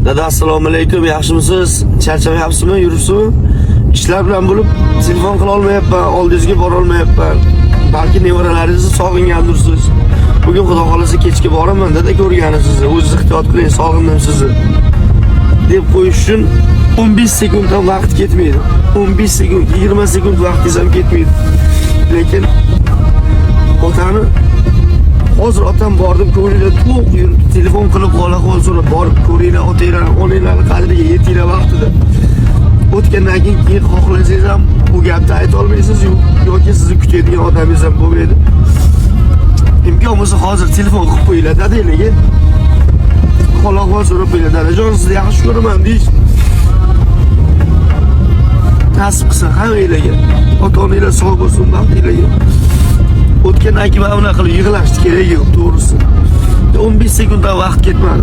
Dada assalomu alaykum, yaxshimisiz? Charchamayapsizmi, yuribsizmi? Ishlar bilan bo'lib telefon qila olmayapman, oldingizga bora olmayapman. Balki nevaralaringizni sog'ingandirsiz. Bugun xudo xolasa kechga boraman, dada ko'rgani sizni. O'zingiz ehtiyot qiling, sog'indim sizni. deb qo'yish uchun 15 sekunddan vaqt ketmaydi. 15 sekund, 20 sekund vaqtingiz ham ketmaydi. Lekin otani hozir otam bordim, ko'ngilga to'q yuribdi. Telefon qilib qolaqol so'rab borib ko'ringlar, otanglar, onanglarning qadriga yetinglar vaqtida. O'tgandan keyin xohlasangiz ham bu gapni ayta olmaysiz yoki sizni kutadigan odamingiz ham bo'lmaydi. Imkon bo'lsa hozir telefon qilib qo'yinglar dadanglarga. Qolaqol so'rab qo'yinglar, dadajon sizni yaxshi ko'raman deyish. Nasib qilsa hammanglarga, ota-onanglar sog' bo'lsin, baxtinglarga. O'tgandan keyin mana bunaqa qilib yig'lashni kerak yo'q, to'g'risi. 15 sekunddan vaqt ketmadi.